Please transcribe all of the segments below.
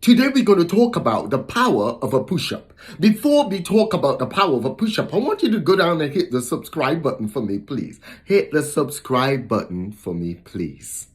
Today we're going to talk about the power of a push-up. Before we talk about the power of a push-up, I want you to go down and hit the subscribe button for me, please. Hit the subscribe button for me, please.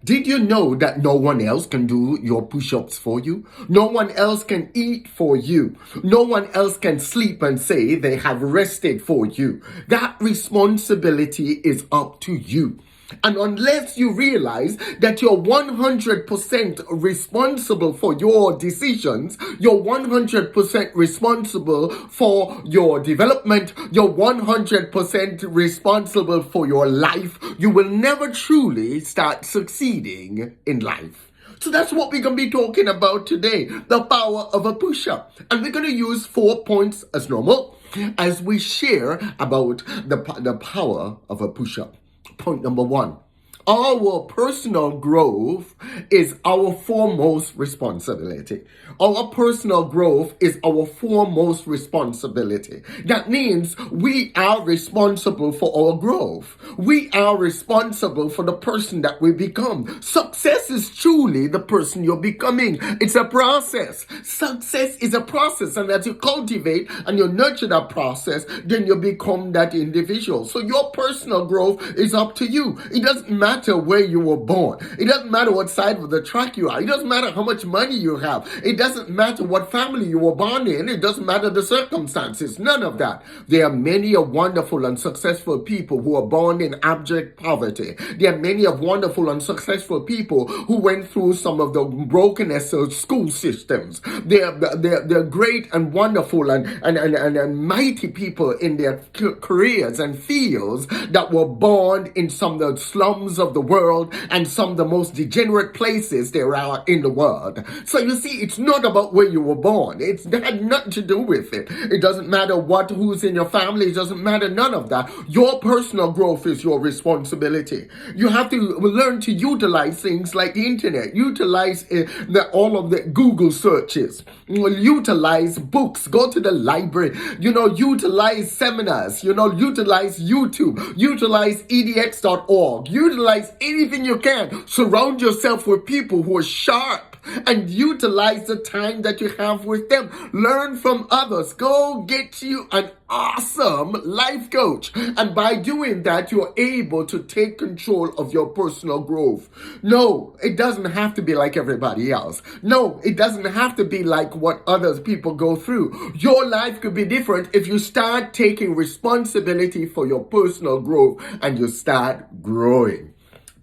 Did you know that no one else can do your push-ups for you? No one else can eat for you. No one else can sleep and say they have rested for you. That responsibility is up to you. And unless you realize that you're 100% responsible for your decisions, you're 100% responsible for your development, you're 100% responsible for your life, you will never truly start succeeding in life. So that's what we're going to be talking about today, the power of a push-up. And we're going to use 4 points as normal as we share about the power of a push-up. Point number 1. Our personal growth is our foremost responsibility. Our personal growth is our foremost responsibility. That means we are responsible for our growth. We are responsible for the person that we become. Success is truly the person you're becoming. It's a process. Success is a process. And as you cultivate and you nurture that process, then you become that individual. So your personal growth is up to you. It doesn't matter where you were born. It doesn't matter what side of the track you are. It doesn't matter how much money you have. It doesn't matter what family you were born in. It doesn't matter the circumstances. None of that. There are many wonderful and successful people who are born in abject poverty. There are many wonderful and successful people who went through some of the brokenness of school systems. They're great and wonderful and mighty people in their careers and fields that were born in some of the slums of the world and some of the most degenerate places there are in the world. So you see, it's not about where you were born. It had nothing to do with it. It doesn't matter who's in your family. It doesn't matter, none of that. Your personal growth is your responsibility. You have to learn to utilize things like the internet, utilize all of the Google searches, utilize books, go to the library, utilize seminars, utilize YouTube, utilize edx.org, utilize anything you can. Surround yourself with people who are sharp and utilize the time that you have with them. Learn from others. Go get you an awesome life coach. And by doing that, you're able to take control of your personal growth. No, it doesn't have to be like everybody else. No, it doesn't have to be like what other people go through. Your life could be different if you start taking responsibility for your personal growth and you start growing.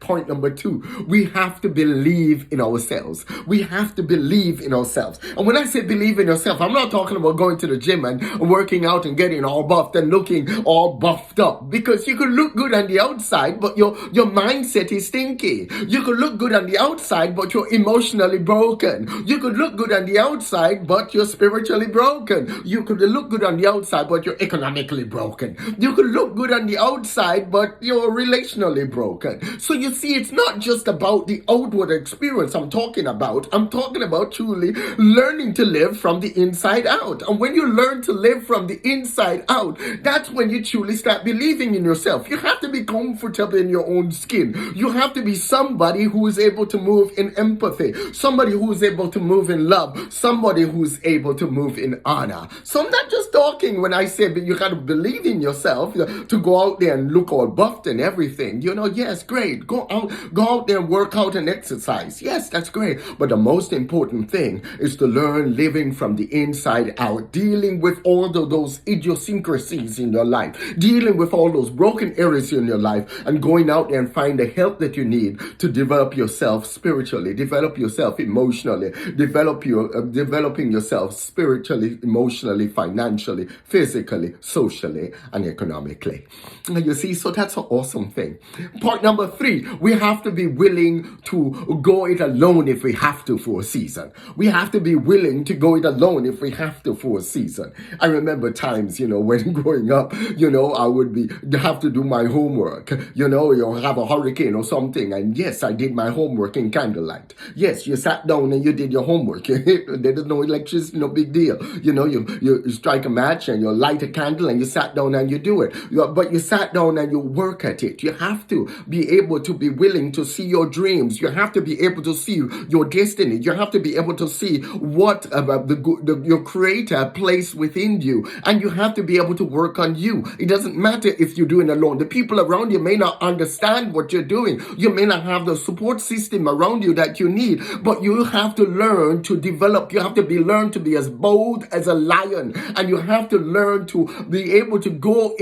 Point number 2, we have to believe in ourselves. We have to believe in ourselves. And when I say believe in yourself, I'm not talking about going to the gym and working out and getting all buffed and looking all buffed up. Because you could look good on the outside, but your mindset is stinky. You could look good on the outside, but you're emotionally broken. You could look good on the outside, but you're spiritually broken. You could look good on the outside, but you're economically broken. You could look good on the outside, but you're relationally broken. So you see, it's not just about the outward experience I'm talking about. I'm talking about truly learning to live from the inside out. And when you learn to live from the inside out, that's when you truly start believing in yourself. You have to be comfortable in your own skin. You have to be somebody who is able to move in empathy, somebody who is able to move in love, somebody who is able to move in honor. So I'm not just talking when I say you got to believe in yourself to go out there and look all buffed and everything. Yes, great. Go out there and work out and exercise. Yes, that's great. But the most important thing is to learn living from the inside out, dealing with all of those idiosyncrasies in your life, dealing with all those broken areas in your life, and going out there and find the help that you need to develop yourself spiritually, develop yourself emotionally, developing yourself spiritually, emotionally, financially, physically, socially, and economically. You see, so that's an awesome thing. Point number 3, we have to be willing to go it alone if we have to for a season. We have to be willing to go it alone if we have to for a season. I remember times, when growing up, I would have to do my homework. You have a hurricane or something, and yes, I did my homework in candlelight. Yes, you sat down and you did your homework. There's no electricity, no big deal. You strike a match and you light a candle and you sat down and you do it. But you sat down and you work at it. You have to be able to be willing to see your dreams. You have to be able to see your destiny. You have to be able to see what your creator placed within you. And you have to be able to work on you. It doesn't matter if you're doing it alone. The people around you may not understand what you're doing. You may not have the support system around you that you need, but you have to learn to develop. You have to learn to be as bold as a lion, and you have to learn to be able to go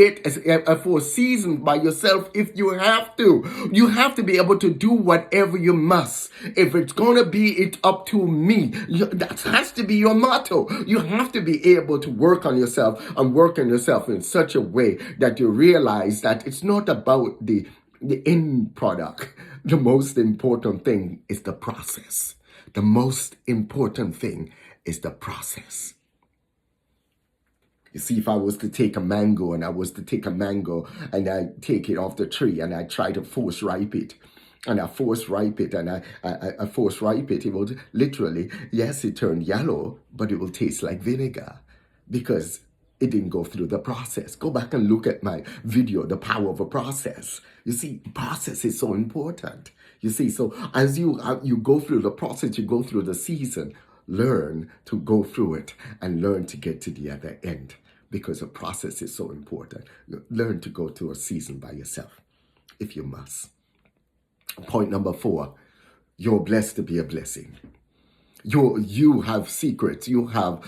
for a season by yourself if you have to. You have to be able to do whatever you must. If it's going to be it up to me, that has to be your motto. You have to be able to work on yourself and work on yourself in such a way that you realize that it's not about the end product. The most important thing is the process. The most important thing is the process. You see, if I was to take a mango and I take it off the tree and I try to force ripe it, and I force ripe it, it will literally, yes, it turned yellow, but it will taste like vinegar because it didn't go through the process. Go back and look at my video, The Power of a Process. You see, process is so important. You see, so as you go through the process, you go through the season, learn to go through it and learn to get to the other end, because the process is so important. Learn to go through a season by yourself if you must. Point number 4, you're blessed to be a blessing. You have secrets. You have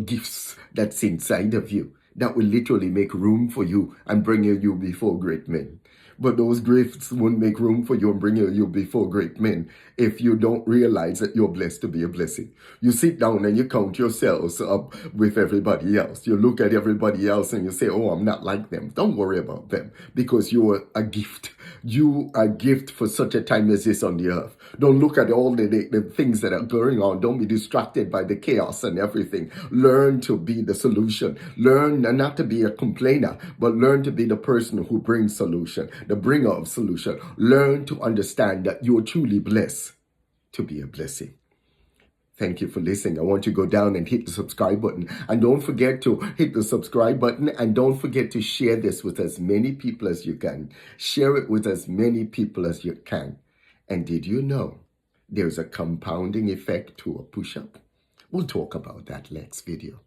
gifts that's inside of you that will literally make room for you and bring you before great men. But those gifts won't make room for you and bring you before great men if you don't realize that you're blessed to be a blessing. You sit down and you count yourselves up with everybody else. You look at everybody else and you say, oh, I'm not like them. Don't worry about them, because you are a gift. You are a gift for such a time as this on the earth. Don't look at all the things that are going on. Don't be distracted by the chaos and everything. Learn to be the solution. Learn not to be a complainer, but learn to be the person who brings solution, the bringer of solution. Learn to understand that you are truly blessed to be a blessing. Thank you for listening. I want you to go down and hit the subscribe button. And don't forget to hit the subscribe button. And don't forget to share this with as many people as you can. Share it with as many people as you can. And did you know there's a compounding effect to a push-up? We'll talk about that next video.